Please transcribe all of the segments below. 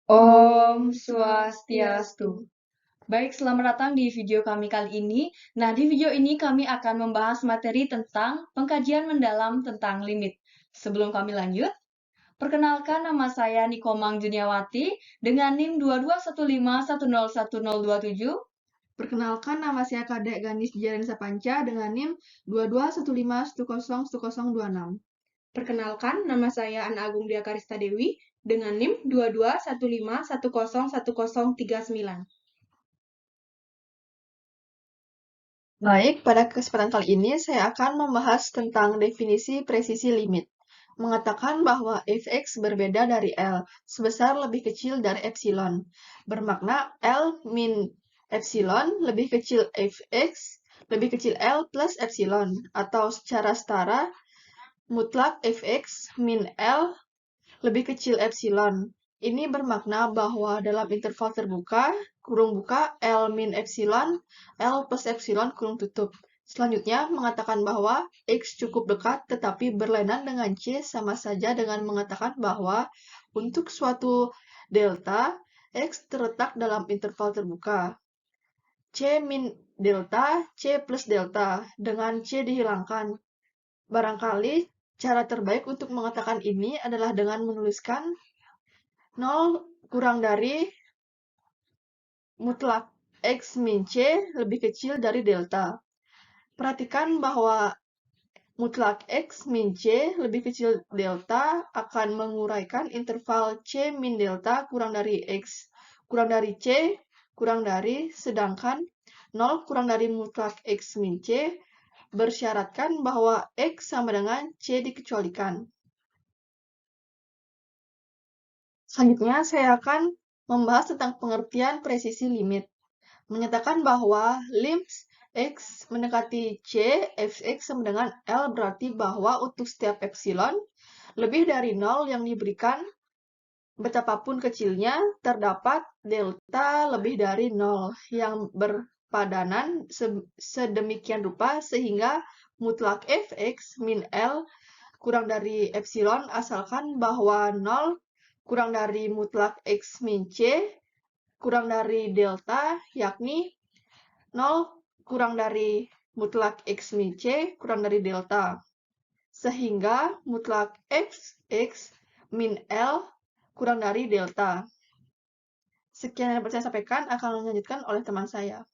Om Swastiastu. Baik, selamat datang di video kami kali ini. Nah, di video ini kami akan membahas materi tentang pengkajian mendalam tentang limit. Sebelum kami lanjut, perkenalkan nama saya Nikomang Juniawati dengan NIM 2215101027. Perkenalkan, nama saya Kadek Ganis Jaranisa Panca dengan NIM 2215101026. Perkenalkan, nama saya Ana Agung Dia Karista Dewi dengan NIM 2215101039. Baik, pada kesempatan kali ini saya akan membahas tentang definisi presisi limit. Mengatakan bahwa fx berbeda dari L, sebesar lebih kecil dari epsilon. Bermakna L min epsilon lebih kecil fx, lebih kecil L plus epsilon. Atau secara setara, mutlak fx min L lebih kecil epsilon. Ini bermakna bahwa dalam interval terbuka, kurung buka, L min epsilon, L plus epsilon kurung tutup. Selanjutnya, mengatakan bahwa X cukup dekat tetapi berlainan dengan C sama saja dengan mengatakan bahwa untuk suatu delta, X terletak dalam interval terbuka. C min delta, C plus delta, dengan C dihilangkan. Barangkali cara terbaik untuk mengatakan ini adalah dengan menuliskan 0 kurang dari mutlak X min C lebih kecil dari delta. Perhatikan bahwa mutlak X min C lebih kecil delta akan menguraikan interval C min delta kurang dari X kurang dari C kurang dari, sedangkan 0 kurang dari mutlak X min C bersyaratkan bahwa X sama dengan C dikecualikan. Selanjutnya, saya akan membahas tentang pengertian presisi limit. Menyatakan bahwa lim X mendekati C, fx sama dengan L berarti bahwa untuk setiap epsilon lebih dari 0 yang diberikan, betapapun kecilnya, terdapat delta lebih dari 0 yang berpadanan sedemikian rupa sehingga mutlak fx min L kurang dari epsilon asalkan bahwa 0 kurang dari mutlak X min C kurang dari delta, yakni 0 kurang dari mutlak X min C kurang dari delta. Sehingga mutlak Fx min L kurang dari delta. Sekian yang dapat saya sampaikan, akan dilanjutkan oleh teman saya.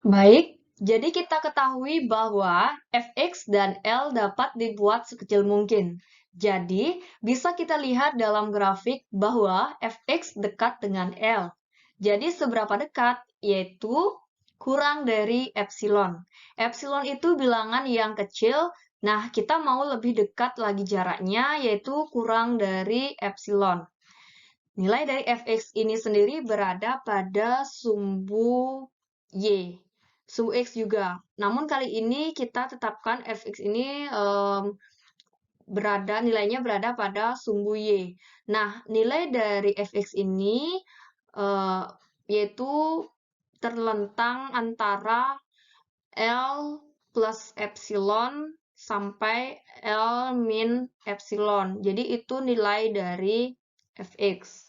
Baik, jadi kita ketahui bahwa fx dan L dapat dibuat sekecil mungkin. Jadi, bisa kita lihat dalam grafik bahwa fx dekat dengan L. Jadi, seberapa dekat? Yaitu kurang dari epsilon. Epsilon itu bilangan yang kecil. Nah, kita mau lebih dekat lagi jaraknya, yaitu kurang dari epsilon. Nilai dari fx ini sendiri berada pada sumbu y. Sumbu x juga. Namun kali ini kita tetapkan fx ini nilainya berada pada sumbu y. Nah, nilai dari fx ini yaitu terlentang antara L plus epsilon sampai L min epsilon. Jadi itu nilai dari fx.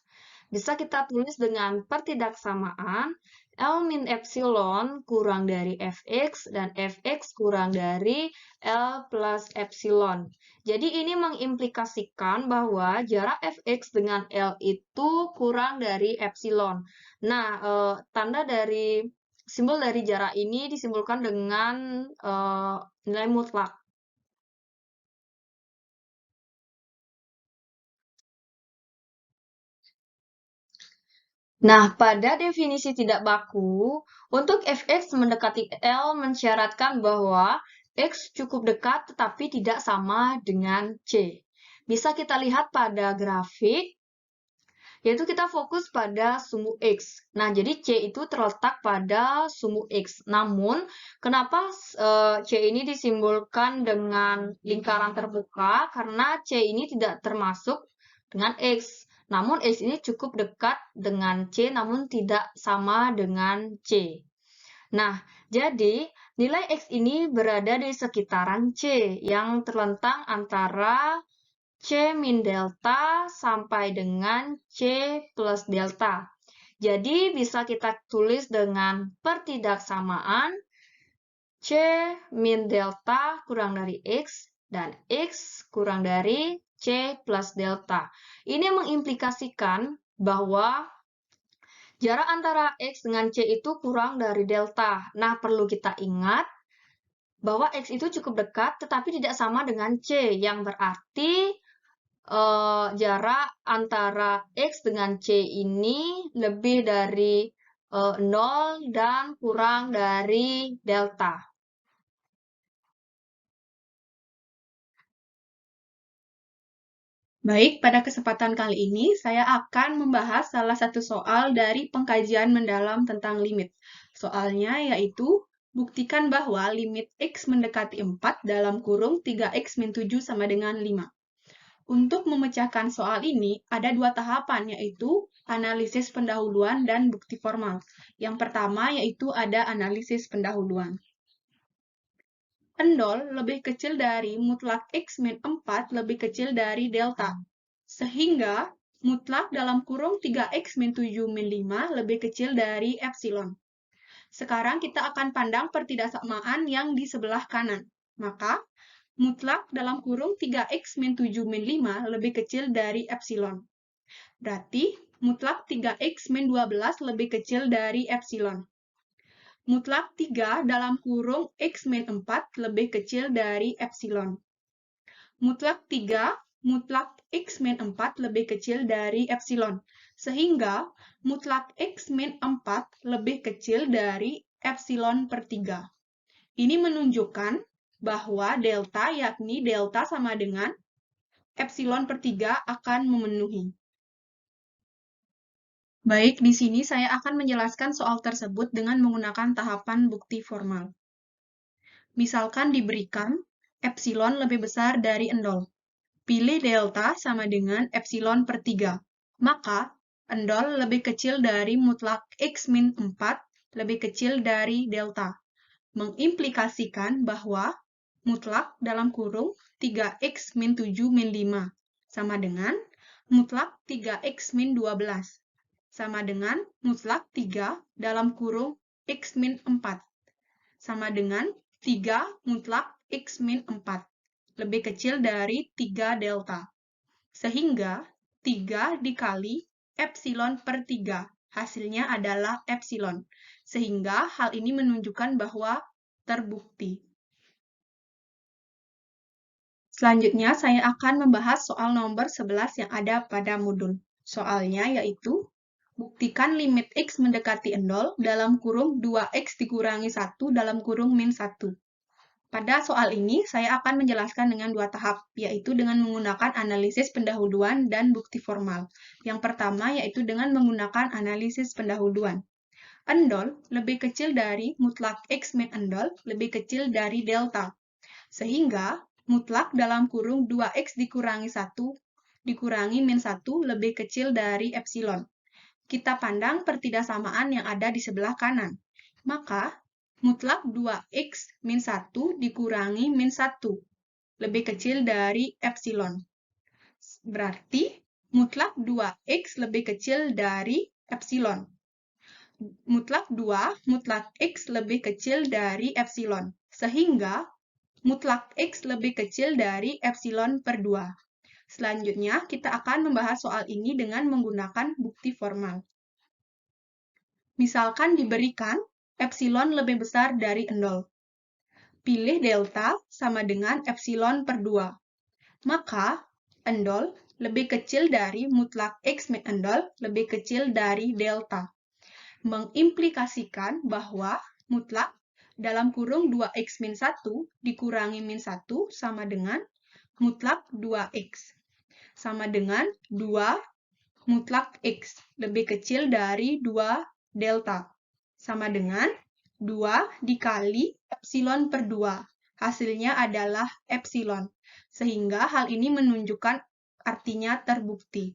Bisa kita tulis dengan pertidaksamaan L min epsilon kurang dari fx dan fx kurang dari L plus epsilon. Jadi ini mengimplikasikan bahwa jarak fx dengan L itu kurang dari epsilon. Nah, simbol dari jarak ini disimbolkan dengan nilai mutlak. Nah, pada definisi tidak baku, untuk fx mendekati L mensyaratkan bahwa x cukup dekat tetapi tidak sama dengan C. Bisa kita lihat pada grafik, yaitu kita fokus pada sumbu X. Nah, jadi C itu terletak pada sumbu X. Namun, kenapa C ini disimbolkan dengan lingkaran terbuka? Karena C ini tidak termasuk dengan X. Namun, X ini cukup dekat dengan C, namun tidak sama dengan C. Nah, jadi nilai X ini berada di sekitaran C yang terlentang antara C min delta sampai dengan C plus delta. Jadi bisa kita tulis dengan pertidaksamaan C min delta kurang dari X dan X kurang dari C plus delta. Ini mengimplikasikan bahwa jarak antara X dengan C itu kurang dari delta. Nah, perlu kita ingat bahwa X itu cukup dekat tetapi tidak sama dengan C, yang berarti jarak antara X dengan C ini lebih dari 0 dan kurang dari delta. Baik, pada kesempatan kali ini saya akan membahas salah satu soal dari pengkajian mendalam tentang limit. Soalnya yaitu, buktikan bahwa limit X mendekati 4 dalam kurung 3X min 7 sama dengan 5. Untuk memecahkan soal ini, ada dua tahapan, yaitu analisis pendahuluan dan bukti formal. Yang pertama yaitu ada analisis pendahuluan. Endol lebih kecil dari mutlak X min 4 lebih kecil dari delta. Sehingga mutlak dalam kurung 3X min 7 min 5 lebih kecil dari epsilon. Sekarang kita akan pandang pertidaksamaan yang di sebelah kanan. Maka, mutlak dalam kurung 3X min 7 min 5 lebih kecil dari epsilon. Berarti, mutlak 3X min 12 lebih kecil dari epsilon. Mutlak 3 dalam kurung X min 4 lebih kecil dari epsilon. Mutlak 3, mutlak X min 4 lebih kecil dari epsilon. Sehingga, mutlak X min 4 lebih kecil dari epsilon per 3. Ini menunjukkan bahwa delta, yakni delta sama dengan epsilon per 3 akan memenuhi. Baik, di sini saya akan menjelaskan soal tersebut dengan menggunakan tahapan bukti formal. Misalkan diberikan epsilon lebih besar dari endol. Pilih delta sama dengan epsilon per 3. Maka, endol lebih kecil dari mutlak X min 4 lebih kecil dari delta. Mengimplikasikan bahwa mutlak dalam kurung 3X min 7 min 5 sama dengan mutlak 3X min 12 sama dengan mutlak 3 dalam kurung X min 4 sama dengan 3 mutlak X min 4 lebih kecil dari 3 delta. Sehingga 3 dikali epsilon per 3 hasilnya adalah epsilon. Sehingga hal ini menunjukkan bahwa terbukti. Selanjutnya, saya akan membahas soal nomor 11 yang ada pada modul. Soalnya yaitu, buktikan limit X mendekati endol dalam kurung 2X dikurangi 1 dalam kurung min 1. Pada soal ini, saya akan menjelaskan dengan dua tahap, yaitu dengan menggunakan analisis pendahuluan dan bukti formal. Yang pertama yaitu dengan menggunakan analisis pendahuluan. Endol lebih kecil dari mutlak X min endol lebih kecil dari delta. Sehingga, mutlak dalam kurung 2X dikurangi 1 dikurangi min 1 lebih kecil dari epsilon. Kita pandang pertidaksamaan yang ada di sebelah kanan. Maka, mutlak 2X min 1 dikurangi min 1 lebih kecil dari epsilon. Berarti, mutlak 2X lebih kecil dari epsilon. Mutlak 2, mutlak X lebih kecil dari epsilon. Sehingga, mutlak X lebih kecil dari epsilon per 2. Selanjutnya, kita akan membahas soal ini dengan menggunakan bukti formal. Misalkan diberikan epsilon lebih besar dari endol. Pilih delta sama dengan epsilon per 2. Maka, endol lebih kecil dari mutlak X min endol lebih kecil dari delta. Mengimplikasikan bahwa mutlak dalam kurung 2X min 1 dikurangi min 1 sama dengan mutlak 2X. Sama dengan 2 mutlak X lebih kecil dari 2 delta. Sama dengan 2 dikali epsilon per 2. Hasilnya adalah epsilon. Sehingga hal ini menunjukkan artinya terbukti.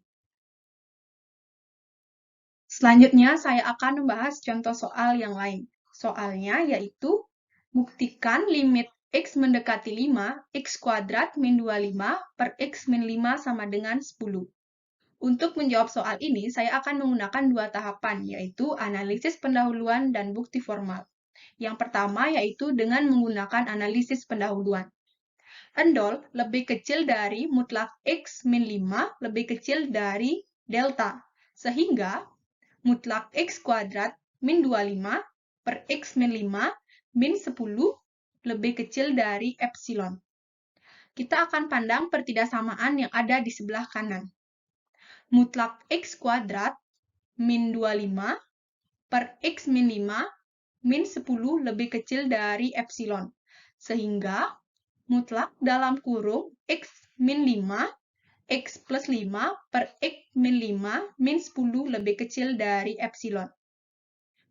Selanjutnya, saya akan membahas contoh soal yang lain. Soalnya yaitu, buktikan limit X mendekati 5, X kuadrat min 25 per X min 5 sama dengan 10. Untuk menjawab soal ini, saya akan menggunakan dua tahapan, yaitu analisis pendahuluan dan bukti formal. Yang pertama yaitu dengan menggunakan analisis pendahuluan. Endol lebih kecil dari mutlak X min 5 lebih kecil dari delta, sehingga mutlak X kuadrat min 25 per X min 5 min 10 lebih kecil dari epsilon. Kita akan pandang pertidaksamaan yang ada di sebelah kanan. Mutlak X kuadrat min 25 per X min 5 min 10 lebih kecil dari epsilon. Sehingga mutlak dalam kurung X min 5, X plus 5 per X min 5 min 10 lebih kecil dari epsilon.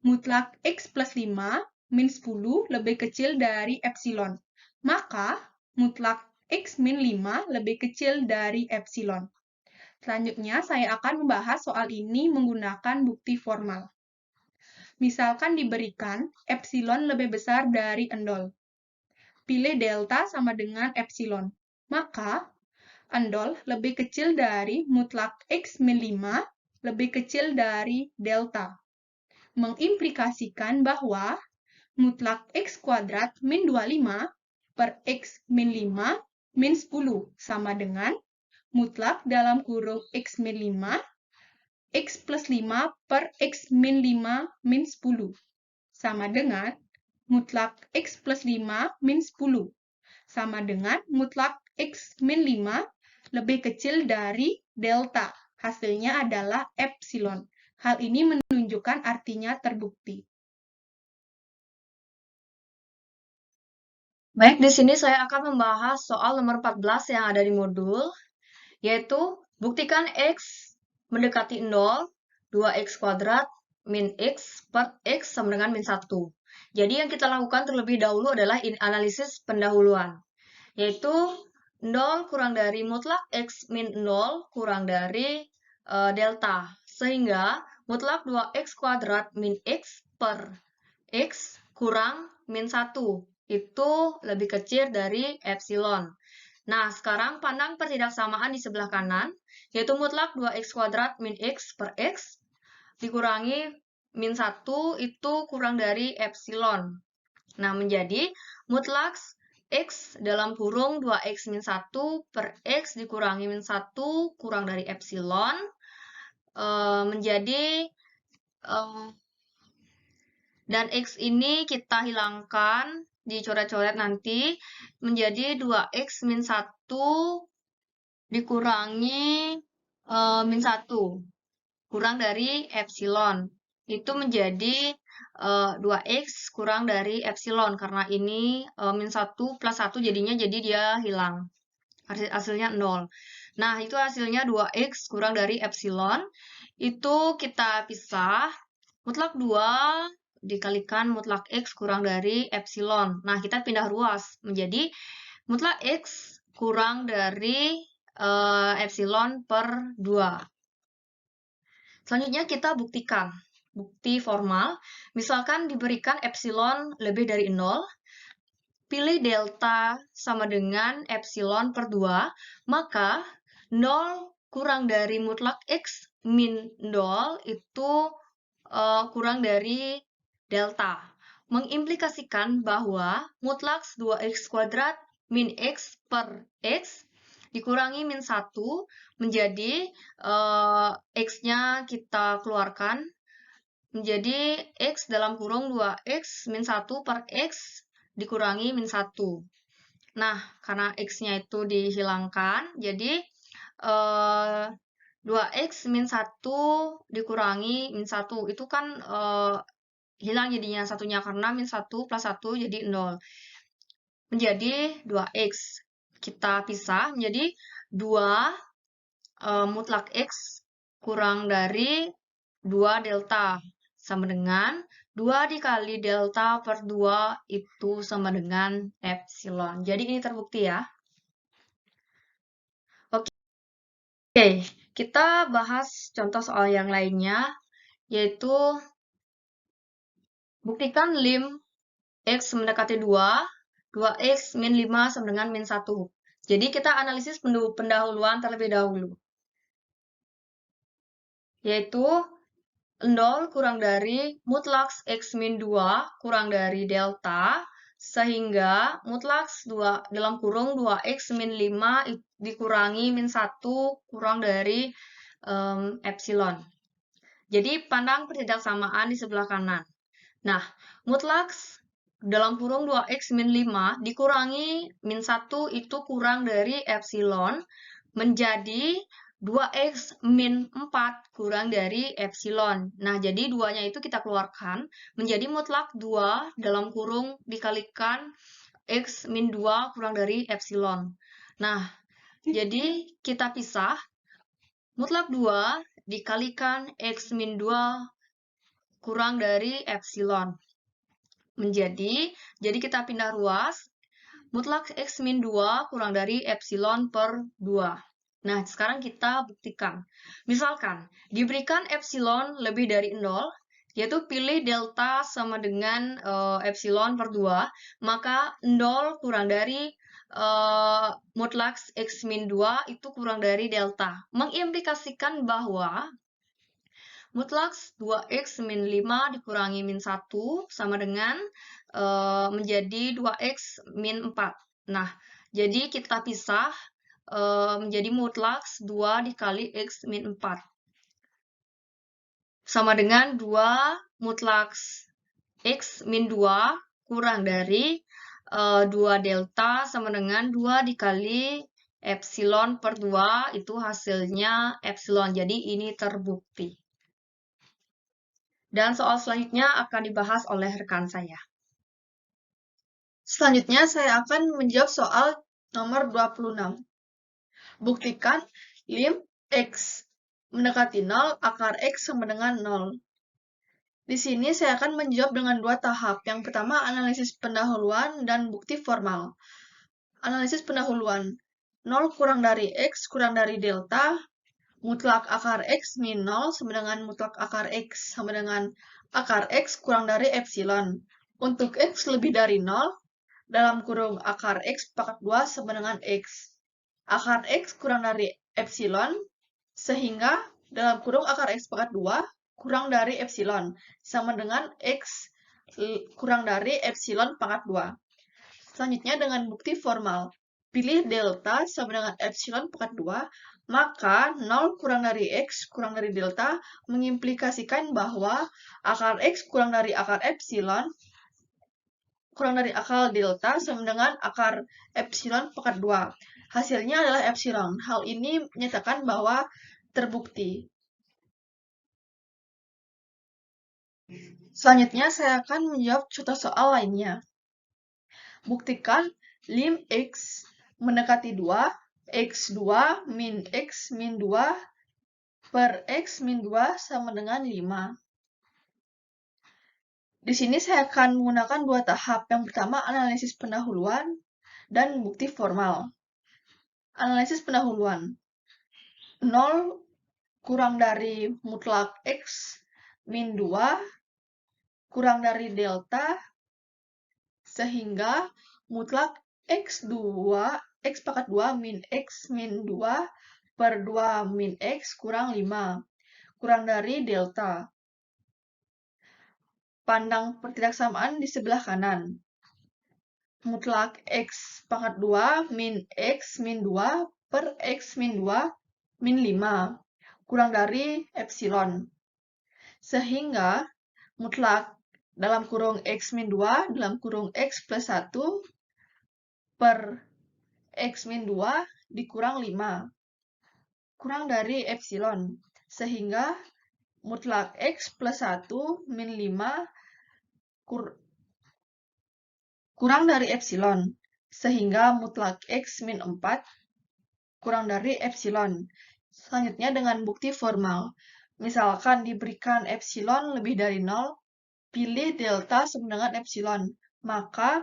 Mutlak X plus 5 min 10 lebih kecil dari epsilon. Maka mutlak X min 5 lebih kecil dari epsilon. Selanjutnya, saya akan membahas soal ini menggunakan bukti formal. Misalkan diberikan epsilon lebih besar dari endol. Pilih delta sama dengan epsilon. Maka, endol lebih kecil dari mutlak X min 5 lebih kecil dari delta. Mengimplikasikan bahwa mutlak X kuadrat min 25 per X min 5 min 10 sama dengan mutlak dalam kurung X min 5, X plus 5 per X min 5 min 10 sama dengan mutlak X plus 5 min 10 sama dengan mutlak X min 5 lebih kecil dari delta. Hasilnya adalah epsilon. Hal ini menunjukkan artinya terbukti. Baik, di sini saya akan membahas soal nomor 14 yang ada di modul, yaitu buktikan X mendekati 0, 2X kuadrat min X per X sama dengan min 1. Jadi yang kita lakukan terlebih dahulu adalah analisis pendahuluan, yaitu 0 kurang dari mutlak X min 0 kurang dari delta. Sehingga mutlak 2X kuadrat min X per X kurang min 1. Itu lebih kecil dari epsilon. Nah, sekarang pandang pertidaksamaan di sebelah kanan, yaitu mutlak 2X kuadrat min X per X dikurangi min 1 itu kurang dari epsilon. Nah, menjadi mutlak X dalam kurung 2X min 1 per X dikurangi min 1 kurang dari epsilon menjadi dan X ini kita hilangkan, dicoret-coret nanti, menjadi 2X min 1 dikurangi min 1, kurang dari epsilon. Itu menjadi 2X kurang dari epsilon, karena ini min 1 plus 1 jadinya jadi dia hilang. Hasilnya 0. Nah, itu hasilnya 2X kurang dari epsilon. Itu kita pisah, mutlak 2 dikalikan mutlak X kurang dari epsilon. Nah, kita pindah ruas menjadi mutlak X kurang dari epsilon per 2. Selanjutnya kita buktikan. Bukti formal, misalkan diberikan epsilon lebih dari 0, pilih delta sama dengan epsilon per 2, maka 0 kurang dari mutlak X min 0 itu kurang dari delta, mengimplikasikan bahwa mutlak 2X kuadrat min X per X dikurangi min 1 menjadi X-nya kita keluarkan menjadi X dalam kurung 2X min 1 per X dikurangi min 1. Nah, karena X-nya itu dihilangkan, jadi 2X min 1 dikurangi min 1 itu kan hilang jadinya satunya karena min 1 plus 1 jadi 0. Menjadi 2X. Kita pisah menjadi 2 mutlak X kurang dari 2 delta. Sama dengan 2 dikali delta per 2 itu sama dengan epsilon. Jadi ini terbukti ya. Oke, kita bahas contoh soal yang lainnya, yaitu buktikan lim X mendekati 2 2x min 5 sama dengan min 1. Jadi kita analisis pendahuluan terlebih dahulu. Yaitu 0 kurang dari mutlaks x min 2 kurang dari delta, sehingga mutlaks 2 dalam kurung 2x min 5 dikurangi min 1 kurang dari epsilon. Jadi pandang pertidaksamaan di sebelah kanan. Nah, mutlaks dalam kurung 2x min 5 dikurangi min 1 itu kurang dari epsilon menjadi 2x min 4 kurang dari epsilon. Nah, jadi 2-nya itu kita keluarkan menjadi mutlak 2 dalam kurung dikalikan x min 2 kurang dari epsilon. Nah, jadi kita pisah mutlak 2 dikalikan x min 2 kurang dari epsilon. Jadi kita pindah ruas, mutlak x min 2 kurang dari epsilon per 2. Nah, sekarang kita buktikan. Misalkan, diberikan epsilon lebih dari 0, yaitu pilih delta sama dengan epsilon per 2, maka 0 kurang dari mutlak x min 2 itu kurang dari delta. Mengimplikasikan bahwa mutlaks 2x min 5 dikurangi min 1 sama dengan menjadi 2x min 4. Nah, jadi kita pisah menjadi mutlaks 2 dikali x min 4. Sama dengan 2 mutlaks x min 2 kurang dari 2 delta sama dengan 2 dikali epsilon per 2, itu hasilnya epsilon. Jadi ini terbukti. Dan soal selanjutnya akan dibahas oleh rekan saya. Selanjutnya saya akan menjawab soal nomor 26. Buktikan lim x mendekati 0, akar x sama dengan 0. Di sini saya akan menjawab dengan dua tahap. Yang pertama, analisis pendahuluan dan bukti formal. Analisis pendahuluan. 0 kurang dari x kurang dari delta, mutlak akar x min 0 sama dengan mutlak akar x sama dengan akar x kurang dari epsilon. Untuk x lebih dari 0, dalam kurung akar x pangkat 2 sama dengan x. Akar x kurang dari epsilon, sehingga dalam kurung akar x pangkat 2 kurang dari epsilon, sama dengan x kurang dari epsilon pangkat 2. Selanjutnya dengan bukti formal. Pilih delta sama dengan epsilon pangkat 2, maka 0 kurang dari x kurang dari delta mengimplikasikan bahwa akar x kurang dari akar epsilon kurang dari akar delta sama dengan akar epsilon pangkat 2. Hasilnya adalah epsilon. Hal ini menyatakan bahwa terbukti. Selanjutnya saya akan menjawab contoh soal lainnya. Buktikan lim x mendekati 2, x2 min x min 2 per x min 2 sama dengan 5. Di sini saya akan menggunakan dua tahap. Yang pertama, analisis pendahuluan dan bukti formal. Analisis pendahuluan. 0 kurang dari mutlak x min 2 kurang dari delta, sehingga mutlak x pangkat 2 min x min 2 per 2 min x kurang 5, kurang dari delta. Pandang pertidaksamaan di sebelah kanan. Mutlak x pangkat 2 min x min 2 per x min 2 min 5, kurang dari epsilon. Sehingga mutlak dalam kurung x min 2 dalam kurung x plus 1 per x min 2 dikurang 5, kurang dari epsilon. Sehingga mutlak x plus 1 min 5 kurang dari epsilon, sehingga mutlak x min 4 kurang dari epsilon. Selanjutnya dengan bukti formal. Misalkan diberikan epsilon lebih dari 0, pilih delta sama dengan epsilon. Maka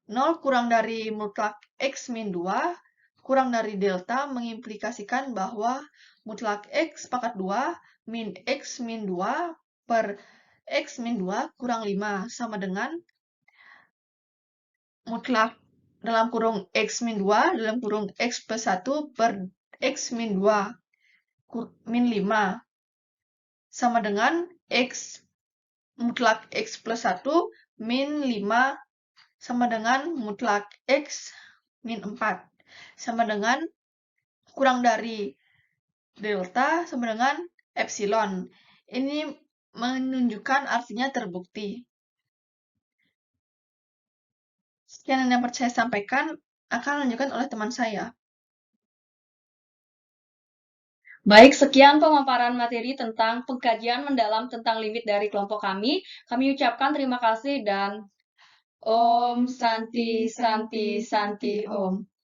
0 kurang dari mutlak x min 2 kurang dari delta mengimplikasikan bahwa mutlak x pangkat 2 min x min 2 per x min 2 kurang 5 sama dengan mutlak dalam kurung X min 2 dalam kurung X plus 1 per X min 2 min 5 sama dengan X mutlak X plus 1 min 5 sama dengan mutlak X min 4 sama dengan kurang dari delta sama dengan epsilon. Ini menunjukkan artinya terbukti. Sekian yang dapat saya sampaikan, akan dilanjutkan oleh teman saya. Baik, sekian pemaparan materi tentang pengkajian mendalam tentang limit dari kelompok kami. Kami ucapkan terima kasih dan Om Santi Santi Santi Om.